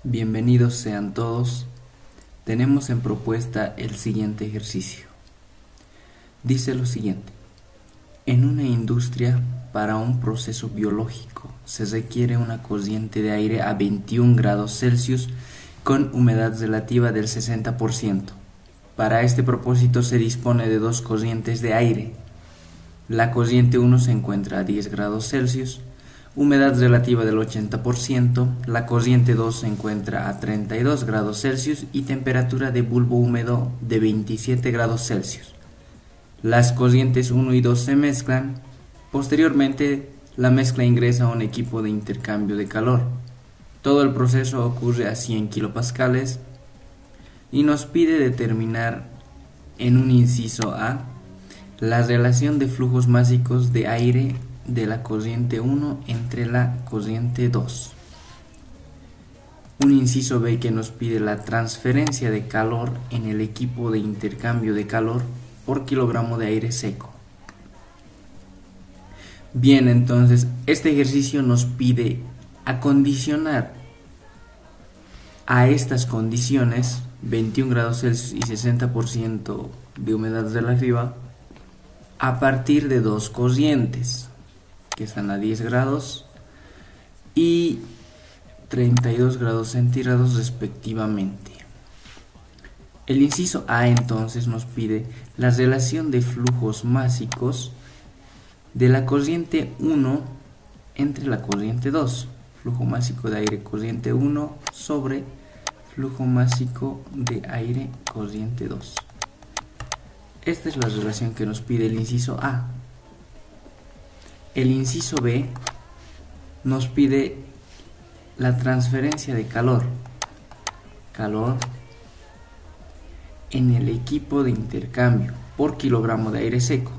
Bienvenidos sean todos. Tenemos en propuesta el siguiente ejercicio. Dice lo siguiente: en una industria, para un proceso biológico, se requiere una corriente de aire a 21 grados Celsius con humedad relativa del 60%. Para este propósito se dispone de dos corrientes de aire. La corriente 1 se encuentra a 10 grados Celsius, humedad relativa del 80%, la corriente 2 se encuentra a 32 grados Celsius y temperatura de bulbo húmedo de 27 grados Celsius. Las corrientes 1 y 2 se mezclan. Posteriormente, la mezcla ingresa a un equipo de intercambio de calor. Todo el proceso ocurre a 100 kilopascales y nos pide determinar en un inciso A la relación de flujos másicos de aire de la corriente 1 entre la corriente 2. Un inciso B que nos pide la transferencia de calor en el equipo de intercambio de calor por kilogramo de aire seco. Bien, entonces este ejercicio nos pide acondicionar a estas condiciones, 21 grados Celsius y 60% de humedad relativa, a partir de dos corrientes que están a 10 grados y 32 grados centígrados respectivamente. El inciso A entonces nos pide la relación de flujos másicos de la corriente 1 entre la corriente 2, flujo másico de aire corriente 1 sobre flujo másico de aire corriente 2. Esta es la relación que nos pide el inciso A. El inciso B nos pide la transferencia de calor en el equipo de intercambio por kilogramo de aire seco.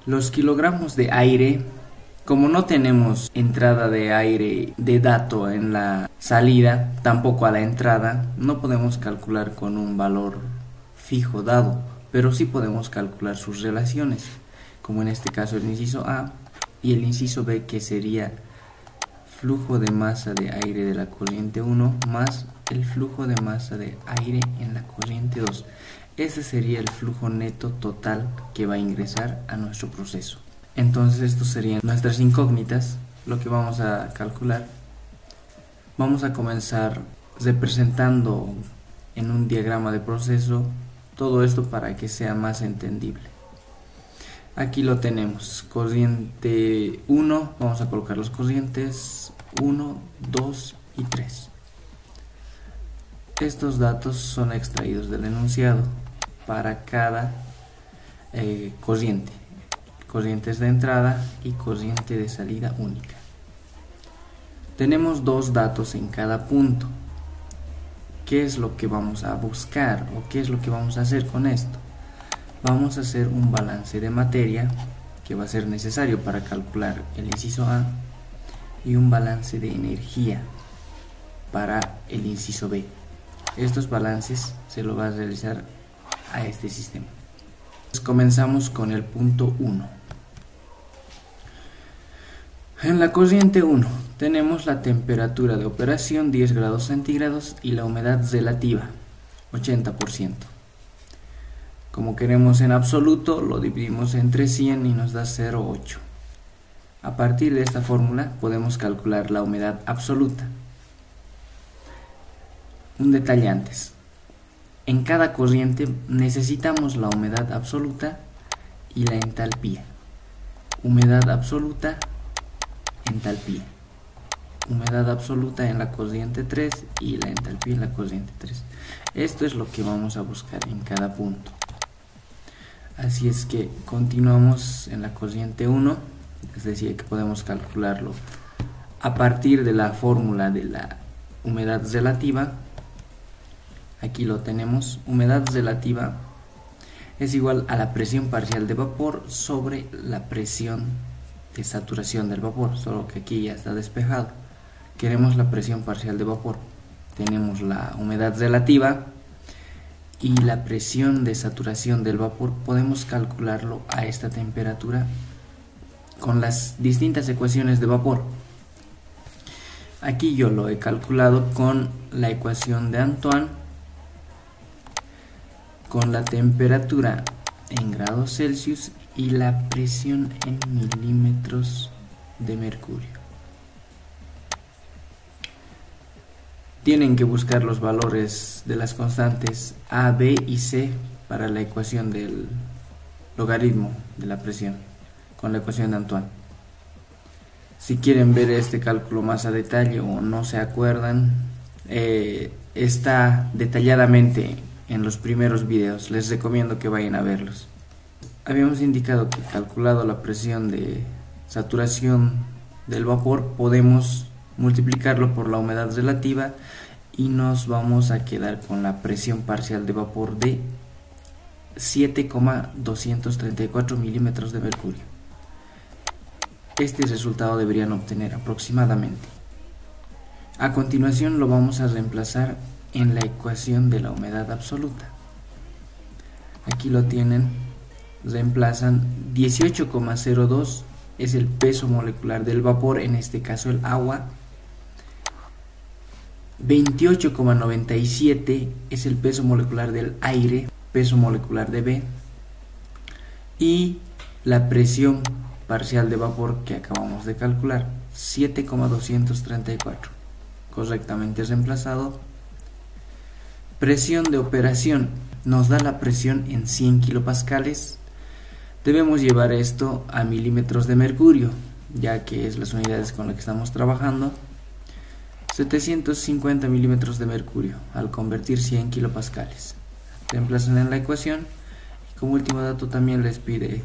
Los kilogramos de aire, como no tenemos entrada de aire de dato en la salida, tampoco a la entrada, no podemos calcular con un valor fijo dado, pero sí podemos calcular sus relaciones, como en este caso el inciso A y el inciso B, que sería flujo de masa de aire de la corriente 1 más el flujo de masa de aire en la corriente 2. Este sería el flujo neto total que va a ingresar a nuestro proceso. Entonces estos serían nuestras incógnitas, lo que vamos a calcular. Vamos a comenzar representando en un diagrama de proceso todo esto para que sea más entendible. Aquí lo tenemos, corriente 1, vamos a colocar los corrientes 1, 2 y 3. Estos datos son extraídos del enunciado para cada corriente, corrientes de entrada y corriente de salida única. Tenemos dos datos en cada punto. ¿Qué es lo que vamos a buscar o qué es lo que vamos a hacer con esto? Vamos a hacer un balance de materia que va a ser necesario para calcular el inciso A y un balance de energía para el inciso B. Estos balances se lo va a realizar a este sistema. Entonces comenzamos con el punto 1. En la corriente 1 tenemos la temperatura de operación 10 grados centígrados y la humedad relativa 80%. Como queremos en absoluto, lo dividimos entre 100 y nos da 0,8. A partir de esta fórmula podemos calcular la humedad absoluta. Un detalle antes: en cada corriente necesitamos la humedad absoluta y la entalpía. Humedad absoluta, entalpía. Humedad absoluta en la corriente 3 y la entalpía en la corriente 3. Esto es lo que vamos a buscar en cada punto. Así es que continuamos en la corriente 1, es decir, que podemos calcularlo a partir de la fórmula de la humedad relativa. Aquí lo tenemos, humedad relativa es igual a la presión parcial de vapor sobre la presión de saturación del vapor, solo que aquí ya está despejado. Queremos la presión parcial de vapor. Tenemos la humedad relativa y la presión de saturación del vapor. Podemos calcularlo a esta temperatura con las distintas ecuaciones de vapor. Aquí yo lo he calculado con la ecuación de Antoine, con la temperatura en grados Celsius y la presión en milímetros de mercurio. Tienen que buscar los valores de las constantes A, B y C para la ecuación del logaritmo de la presión con la ecuación de Antoine. Si quieren ver este cálculo más a detalle o no se acuerdan, está detalladamente en los primeros videos, les recomiendo que vayan a verlos. Habíamos indicado que calculado la presión de saturación del vapor, podemos multiplicarlo por la humedad relativa y nos vamos a quedar con la presión parcial de vapor de 7,234 milímetros de mercurio. Este resultado deberían obtener aproximadamente. A continuación lo vamos a reemplazar en la ecuación de la humedad absoluta. Aquí lo tienen, reemplazan 18,02 es el peso molecular del vapor, en este caso el agua. 28,97 es el peso molecular del aire, peso molecular de B, y la presión parcial de vapor que acabamos de calcular, 7,234, correctamente reemplazado. Presión de operación nos da la presión en 100 kilopascales. Debemos llevar esto a milímetros de mercurio, ya que es las unidades con las que estamos trabajando. 750 milímetros de mercurio al convertir 100 kilopascales. Reemplazan en la ecuación y como último dato también les pide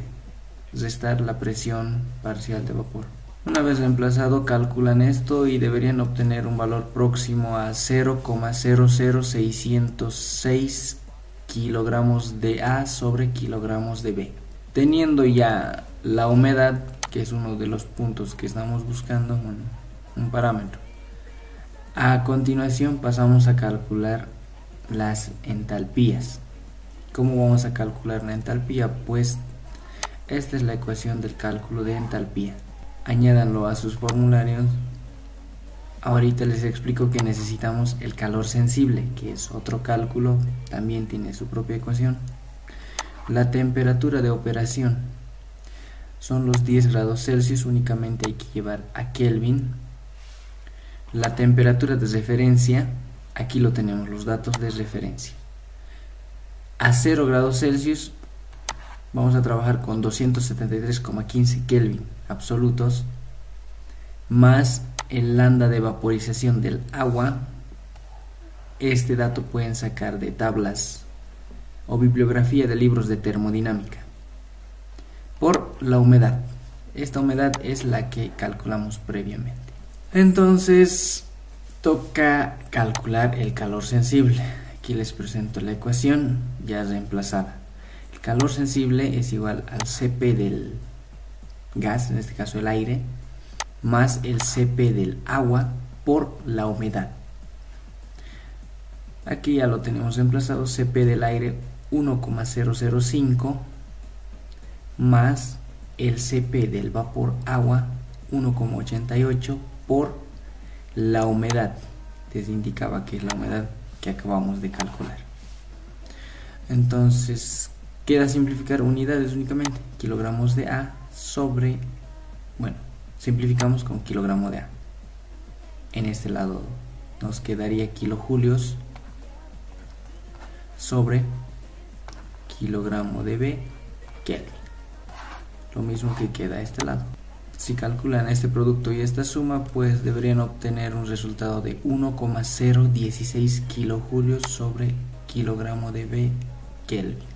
restar la presión parcial de vapor. Una vez reemplazado, calculan esto y deberían obtener un valor próximo a 0,00606 kilogramos de A sobre kilogramos de B. Teniendo ya la humedad, que es uno de los puntos que estamos buscando, un parámetro. A continuación pasamos a calcular las entalpías. ¿Cómo vamos a calcular la entalpía? Pues esta es la ecuación del cálculo de entalpía. Añádanlo a sus formularios. Ahorita les explico que necesitamos el calor sensible, que es otro cálculo, también tiene su propia ecuación. La temperatura de operación son los 10 grados Celsius, únicamente hay que llevar a Kelvin. La temperatura de referencia, aquí lo tenemos, los datos de referencia. A 0 grados Celsius vamos a trabajar con 273,15 Kelvin absolutos, más el lambda de vaporización del agua. Este dato pueden sacar de tablas o bibliografía de libros de termodinámica. Por la humedad, esta humedad es la que calculamos previamente. Entonces toca calcular el calor sensible. Aquí les presento la ecuación ya reemplazada. El calor sensible es igual al Cp del gas, en este caso el aire, más el Cp del agua por la humedad. Aquí ya lo tenemos reemplazado, Cp del aire 1,005 más el Cp del vapor agua 1,88 por la humedad. Les indicaba que es la humedad que acabamos de calcular. Entonces queda simplificar unidades únicamente, kilogramos de A sobre, simplificamos con kilogramo de A. En este lado nos quedaría kilojulios sobre kilogramo de B Kelvin. Lo mismo que queda a este lado. Si calculan este producto y esta suma, pues deberían obtener un resultado de 1,016 kilojulios sobre kilogramo de B Kelvin.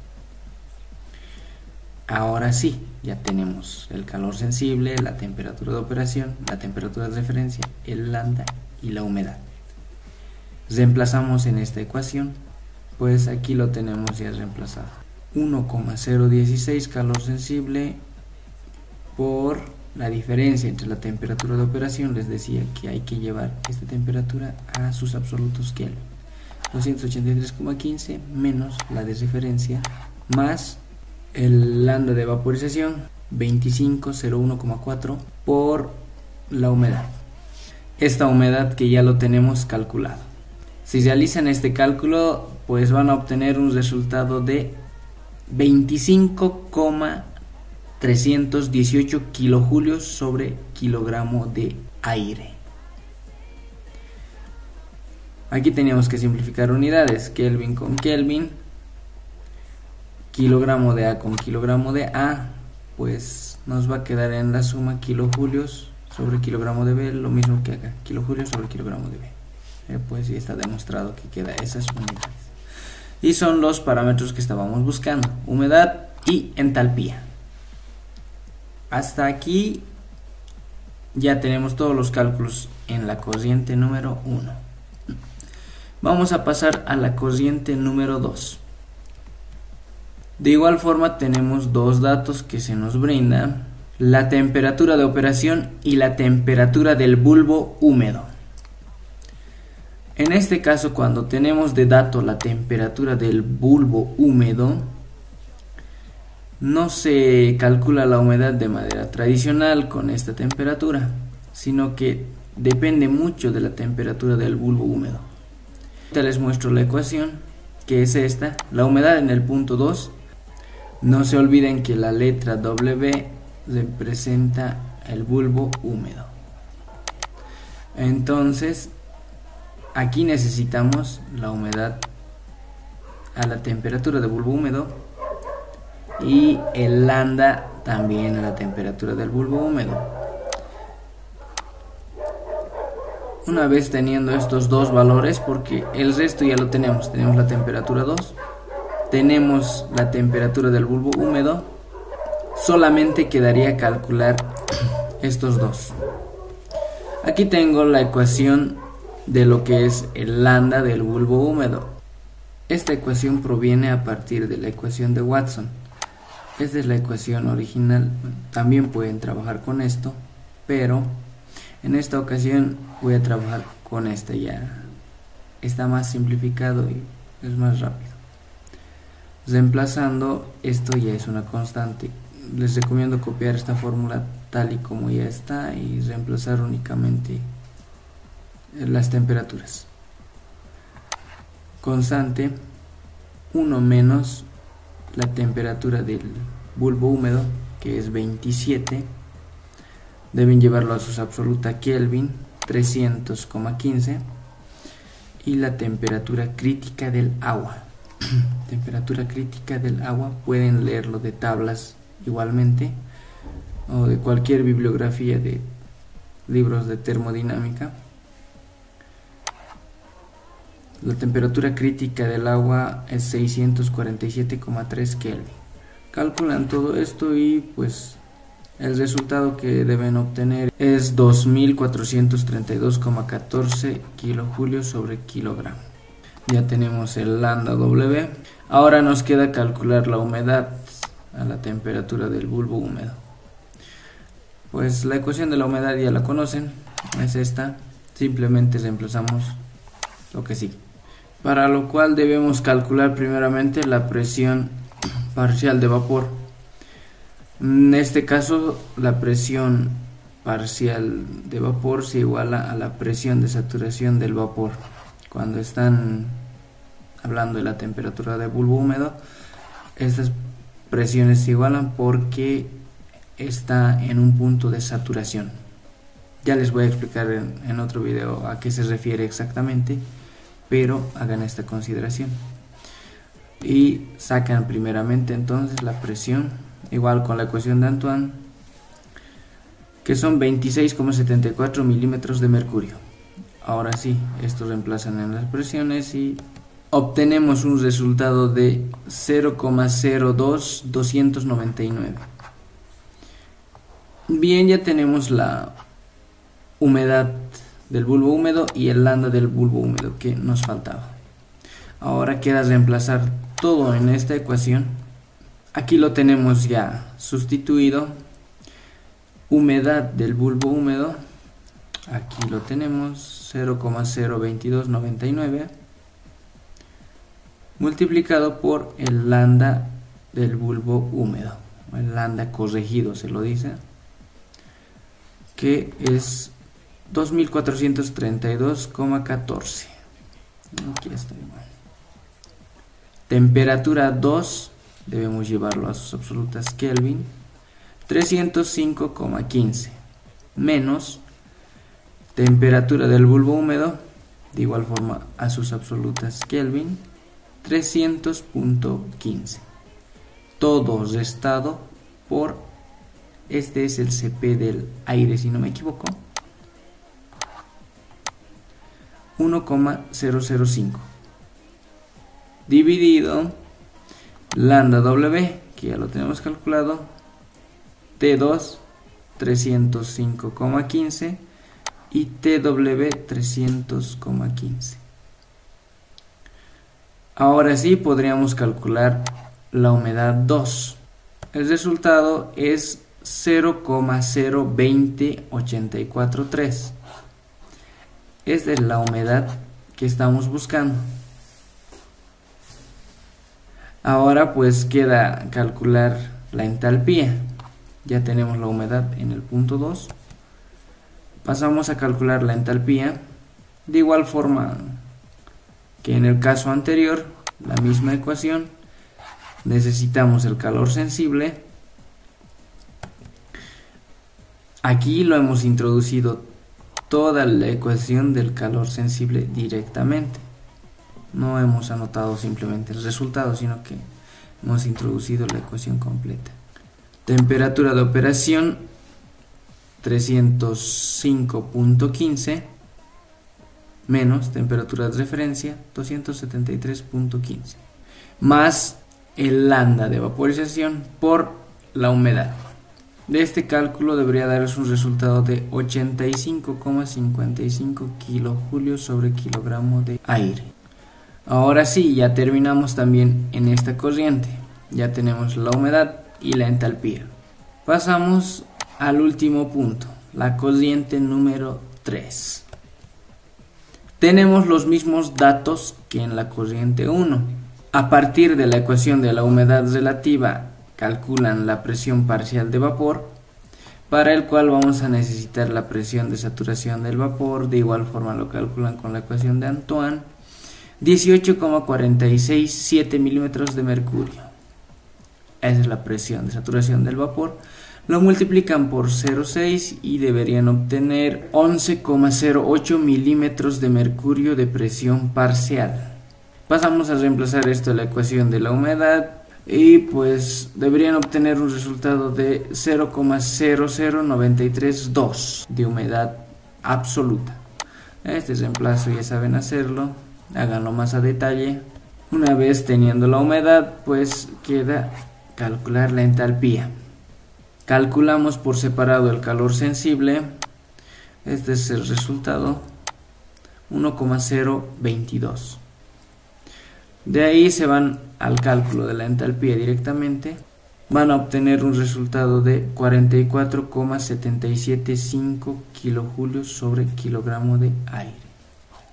Ahora sí, ya tenemos el calor sensible, la temperatura de operación, la temperatura de referencia, el lambda y la humedad. Reemplazamos en esta ecuación, pues aquí lo tenemos ya reemplazado. 1,016 calor sensible por la diferencia entre la temperatura de operación. Les decía que hay que llevar esta temperatura a sus absolutos Kelvin. 283,15 menos la de referencia más el lambda de vaporización 2501,4 por la humedad. esta humedad que ya lo tenemos calculado. Si realizan este cálculo, pues van a obtener un resultado de 25,318 kilojulios sobre kilogramo de aire. Aquí teníamos que simplificar unidades, Kelvin con Kelvin, kilogramo de A con kilogramo de A, pues nos va a quedar en la suma kilojulios sobre kilogramo de B, lo mismo que acá, kilojulios sobre kilogramo de B. Pues ya está demostrado que queda esas unidades. Y son los parámetros que estábamos buscando, humedad y entalpía. Hasta aquí ya tenemos todos los cálculos en la corriente número 1. Vamos a pasar a la corriente número 2. De igual forma tenemos dos datos que se nos brindan: la temperatura de operación y la temperatura del bulbo húmedo. En este caso, cuando tenemos de dato la temperatura del bulbo húmedo, no se calcula la humedad de manera tradicional con esta temperatura, sino que depende mucho de la temperatura del bulbo húmedo. Ahorita les muestro la ecuación, que es esta: la humedad en el punto 2. No se olviden que la letra W representa el bulbo húmedo. Entonces, aquí necesitamos la humedad a la temperatura de bulbo húmedo y el lambda también a la temperatura del bulbo húmedo. Una vez teniendo estos dos valores, porque el resto ya lo tenemos la temperatura 2, tenemos la temperatura del bulbo húmedo, solamente quedaría calcular estos dos. Aquí tengo la ecuación de lo que es el lambda del bulbo húmedo. Esta ecuación proviene a partir de la ecuación de Watson. Esta es la ecuación original. También pueden trabajar con esto, pero en esta ocasión voy a trabajar con esta, ya está más simplificado y es más rápido. Reemplazando, esto ya es una constante. Les recomiendo copiar esta fórmula tal y como ya está y reemplazar únicamente las temperaturas. Constante 1 menos la temperatura del bulbo húmedo, que es 27. Deben llevarlo a su absoluta Kelvin, 300,15. Y la temperatura crítica del agua. Temperatura crítica del agua, pueden leerlo de tablas igualmente, o de cualquier bibliografía de libros de termodinámica. La temperatura crítica del agua es 647,3 Kelvin. Calculan todo esto y pues el resultado que deben obtener es 2432,14 kilojulios sobre kilogramo. Ya tenemos el lambda W. Ahora nos queda calcular la humedad a la temperatura del bulbo húmedo. Pues la ecuación de la humedad ya la conocen, es esta. Simplemente reemplazamos lo que sigue, para lo cual debemos calcular primeramente la presión parcial de vapor. En este caso, la presión parcial de vapor se iguala a la presión de saturación del vapor. Cuando están hablando de la temperatura de bulbo húmedo, estas presiones se igualan porque está en un punto de saturación. Ya les voy a explicar en otro video a qué se refiere exactamente, pero hagan esta consideración. Y sacan primeramente entonces la presión, igual con la ecuación de Antoine, que son 26,74 milímetros de mercurio. Ahora sí, estos reemplazan en las presiones y obtenemos un resultado de 0,02299. Bien, ya tenemos la humedad del bulbo húmedo y el lambda del bulbo húmedo que nos faltaba. Ahora queda reemplazar todo en esta ecuación. Aquí lo tenemos ya sustituido. Humedad del bulbo húmedo, aquí lo tenemos, 0,02299 multiplicado por el lambda del bulbo húmedo, el lambda corregido se lo dice, que es 2432,14. Aquí está igual. Temperatura 2, debemos llevarlo a sus absolutas Kelvin, 305,15, menos temperatura del bulbo húmedo, de igual forma a sus absolutas Kelvin, 300,15. Todo restado por, este es el Cp del aire si no me equivoco, 1,005 dividido lambda W, que ya lo tenemos calculado, T2 305,15 y TW 300,15. Ahora sí podríamos calcular la humedad 2. El resultado es 0,020,843. Esta es la humedad que estamos buscando. Ahora pues queda calcular la entalpía. Ya tenemos la humedad en el punto 2. Pasamos a calcular la entalpía. De igual forma que en el caso anterior, la misma ecuación. Necesitamos el calor sensible. Aquí lo hemos introducido toda la ecuación del calor sensible directamente. No hemos anotado simplemente el resultado, sino que hemos introducido la ecuación completa. Temperatura de operación 305,15 menos temperatura de referencia 273,15 más el lambda de vaporización por la humedad. De este cálculo debería darles un resultado de 85,55 kilojulios sobre kilogramo de aire. Ahora sí, ya terminamos también en esta corriente. Ya tenemos la humedad y la entalpía. Pasamos al último punto, la corriente número 3. Tenemos los mismos datos que en la corriente 1. A partir de la ecuación de la humedad relativa, calculan la presión parcial de vapor, para el cual vamos a necesitar la presión de saturación del vapor. De igual forma lo calculan con la ecuación de Antoine, 18,467 milímetros de mercurio. Esa es la presión de saturación del vapor. Lo multiplican por 0,6 y deberían obtener 11,08 milímetros de mercurio de presión parcial. Pasamos a reemplazar esto en la ecuación de la humedad y pues deberían obtener un resultado de 0,00932 de humedad absoluta. Este reemplazo ya saben hacerlo, háganlo más a detalle. Una vez teniendo la humedad, pues queda calcular la entalpía. Calculamos por separado el calor sensible. Este es el resultado, 1,022. De ahí se van al cálculo de la entalpía directamente. Van a obtener un resultado de 44,775 kilojulios sobre kilogramo de aire.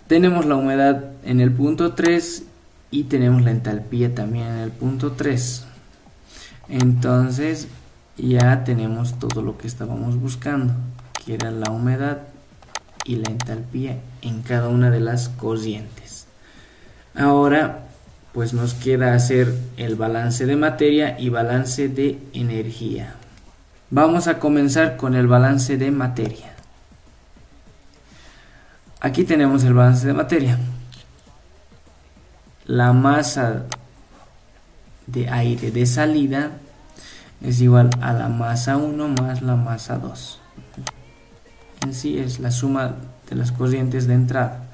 Tenemos la humedad en el punto 3 y tenemos la entalpía también en el punto 3. Entonces ya tenemos todo lo que estábamos buscando, que era la humedad y la entalpía en cada una de las corrientes. Ahora pues nos queda hacer el balance de materia y balance de energía. Vamos a comenzar con el balance de materia. Aquí tenemos el balance de materia. La masa de aire de salida es igual a la masa 1 más la masa 2. En sí es la suma de las corrientes de entrada.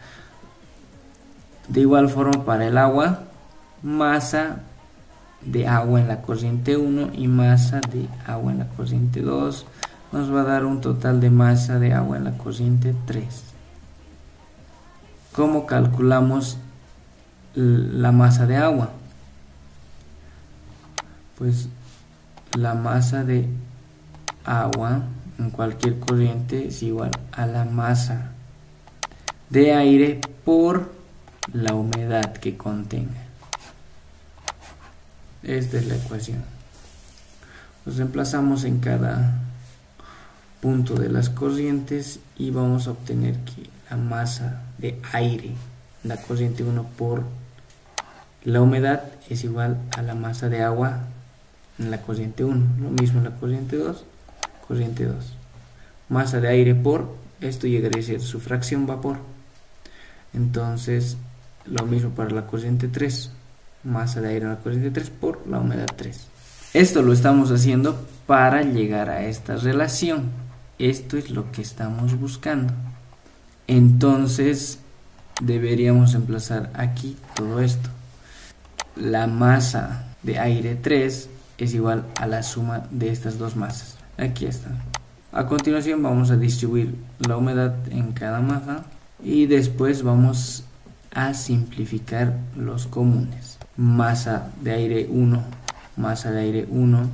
De igual forma para el agua, masa de agua en la corriente 1 y masa de agua en la corriente 2 nos va a dar un total de masa de agua en la corriente 3. ¿Cómo calculamos la masa de agua? Pues la masa de agua en cualquier corriente es igual a la masa de aire por la humedad que contenga. Esta es la ecuación. Pues reemplazamos en cada punto de las corrientes y vamos a obtener que la masa de aire, la corriente 1 por la humedad, es igual a la masa de agua en la corriente 1. Lo mismo en la corriente 2, corriente 2. Masa de aire por, esto llegaría a ser su fracción vapor. Entonces, lo mismo para la corriente 3. Masa de aire en la corriente 3 por la humedad 3. Esto lo estamos haciendo para llegar a esta relación. Esto es lo que estamos buscando. Entonces, deberíamos emplazar aquí todo esto. La masa de aire 3 es igual a la suma de estas dos masas. Aquí está. A continuación vamos a distribuir la humedad en cada masa y después vamos a simplificar los comunes. Masa de aire 1, masa de aire 1,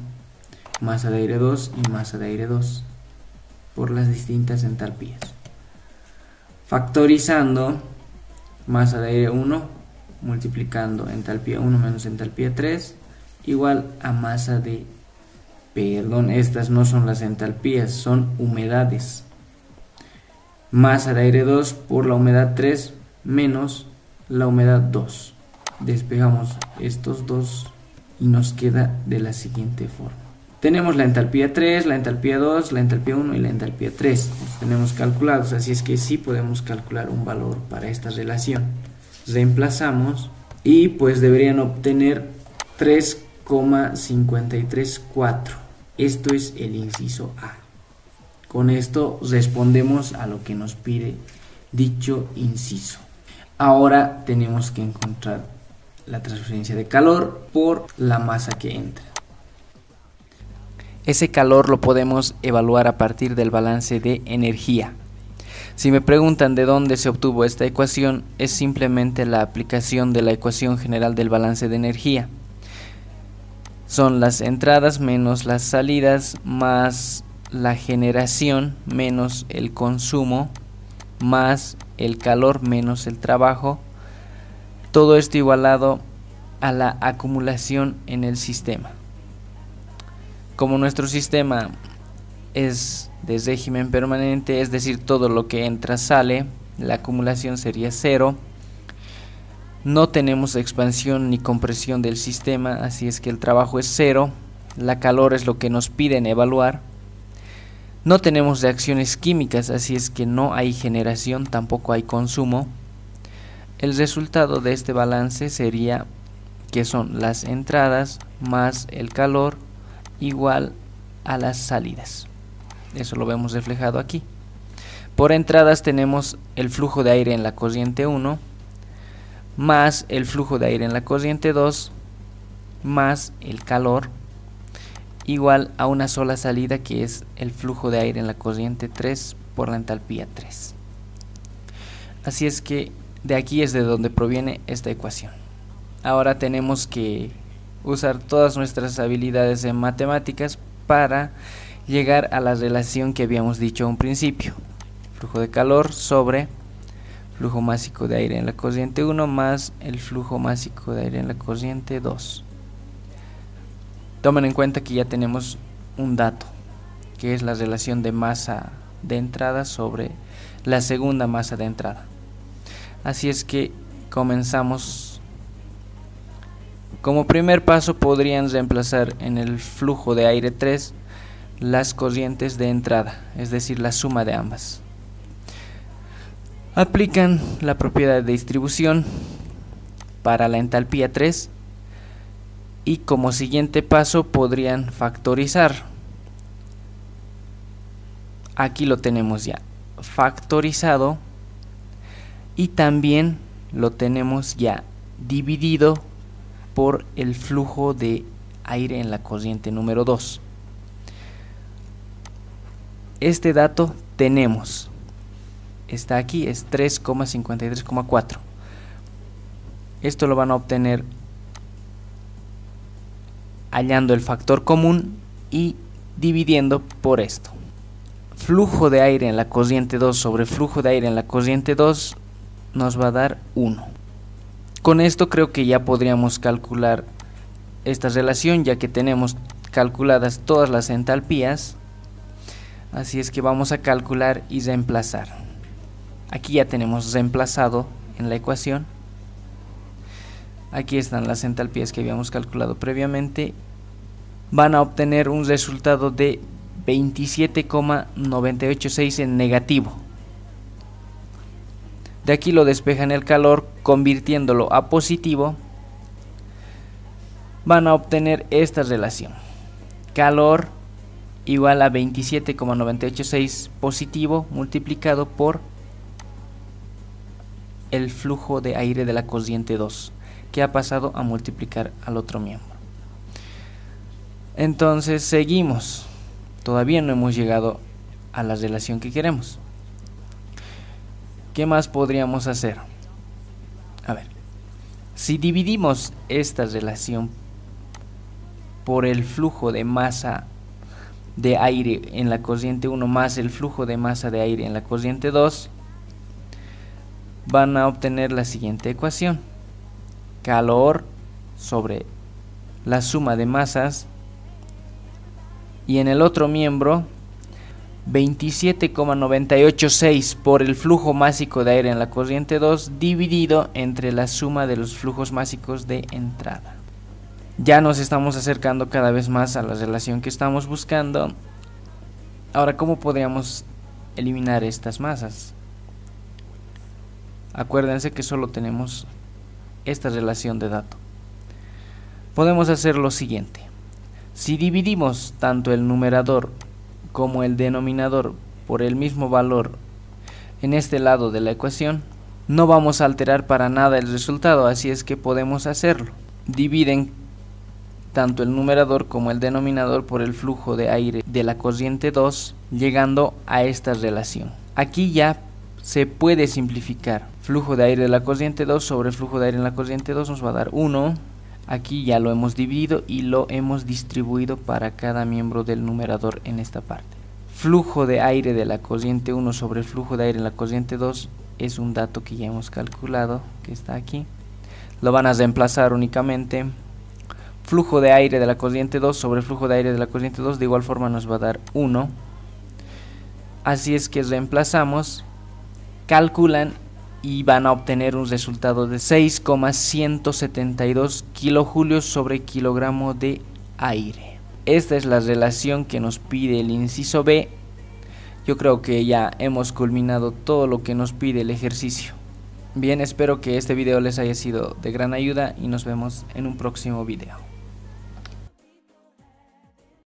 masa de aire 2 y masa de aire 2 por las distintas entalpías. Factorizando, masa de aire 1 multiplicando entalpía 1 menos entalpía 3 igual a masa de, perdón, estas no son las entalpías, son humedades. Masa de aire 2 por la humedad 3 menos la humedad 2. Despejamos estos dos y nos queda de la siguiente forma. Tenemos la entalpía 3, la entalpía 2, la entalpía 1 y la entalpía 3. Los tenemos calculados, así es que sí podemos calcular un valor para esta relación. Reemplazamos y pues deberían obtener 3,534. Esto es el inciso A. Con esto respondemos a lo que nos pide dicho inciso. Ahora tenemos que encontrar la transferencia de calor por la masa que entra. Ese calor lo podemos evaluar a partir del balance de energía. Si me preguntan de dónde se obtuvo esta ecuación, es simplemente la aplicación de la ecuación general del balance de energía. Son las entradas menos las salidas más la generación menos el consumo más el calor menos el trabajo. Todo esto igualado a la acumulación en el sistema. Como nuestro sistema es de régimen permanente, es decir, todo lo que entra sale, la acumulación sería 0. No tenemos expansión ni compresión del sistema, así es que el trabajo es 0. La calor es lo que nos piden evaluar. No tenemos reacciones químicas, así es que no hay generación, tampoco hay consumo. El resultado de este balance sería que son las entradas más el calor igual a las salidas. Eso lo vemos reflejado aquí. Por entradas tenemos el flujo de aire en la corriente 1 más el flujo de aire en la corriente 2 más el calor igual a una sola salida, que es el flujo de aire en la corriente 3 por la entalpía 3. Así es que de aquí es de donde proviene esta ecuación. Ahora tenemos que usar todas nuestras habilidades en matemáticas para llegar a la relación que habíamos dicho a un principio. Flujo de calor sobre flujo másico de aire en la corriente 1 más el flujo másico de aire en la corriente 2. Tomen en cuenta que ya tenemos un dato, que es la relación de masa de entrada sobre la segunda masa de entrada. Así es que comenzamos. Como primer paso podrían reemplazar en el flujo de aire 3 las corrientes de entrada, es decir, la suma de ambas. Aplican la propiedad de distribución para la entalpía 3 y como siguiente paso podrían factorizar. Aquí lo tenemos ya factorizado y también lo tenemos ya dividido por el flujo de aire en la corriente número 2. Este dato tenemos, está aquí, es 3,53,4. Esto lo van a obtener hallando el factor común y dividiendo por esto. Flujo de aire en la corriente 2 sobre flujo de aire en la corriente 2 nos va a dar 1. Con esto creo que ya podríamos calcular esta relación, ya que tenemos calculadas todas las entalpías. Así es que vamos a calcular y reemplazar. Aquí ya tenemos reemplazado en la ecuación. Aquí están las entalpías que habíamos calculado previamente. Van a obtener un resultado de 27,986 en negativo. De aquí lo despejan el calor, convirtiéndolo a positivo. Van a obtener esta relación: calor igual a 27,986 positivo multiplicado por el flujo de aire de la corriente 2, que ha pasado a multiplicar al otro miembro. Entonces seguimos. Todavía no hemos llegado a la relación que queremos. ¿Qué más podríamos hacer? A ver, si dividimos esta relación por el flujo de masa de aire en la corriente 1 más el flujo de masa de aire en la corriente 2, van a obtener la siguiente ecuación: calor sobre la suma de masas, y en el otro miembro 27,986 por el flujo másico de aire en la corriente 2 dividido entre la suma de los flujos másicos de entrada. Ya nos estamos acercando cada vez más a la relación que estamos buscando. Ahora, ¿cómo podríamos eliminar estas masas? Acuérdense que solo tenemos esta relación de dato. Podemos hacer lo siguiente: si dividimos tanto el numerador como el denominador por el mismo valor en este lado de la ecuación, no vamos a alterar para nada el resultado, así es que podemos hacerlo. Dividen tanto el numerador como el denominador por el flujo de aire de la corriente 2, llegando a esta relación. Aquí ya se puede simplificar. Flujo de aire de la corriente 2 sobre flujo de aire en la corriente 2 nos va a dar 1. Aquí ya lo hemos dividido y lo hemos distribuido para cada miembro del numerador en esta parte. Flujo de aire de la corriente 1 sobre el flujo de aire en la corriente 2 es un dato que ya hemos calculado, que está aquí. Lo van a reemplazar únicamente. Flujo de aire de la corriente 2 sobre el flujo de aire de la corriente 2 de igual forma nos va a dar 1. Así es que reemplazamos, calculan y van a obtener un resultado de 6,172 kilojulios sobre kilogramo de aire. Esta es la relación que nos pide el inciso B. Yo creo que ya hemos culminado todo lo que nos pide el ejercicio. Bien, espero que este video les haya sido de gran ayuda y nos vemos en un próximo video.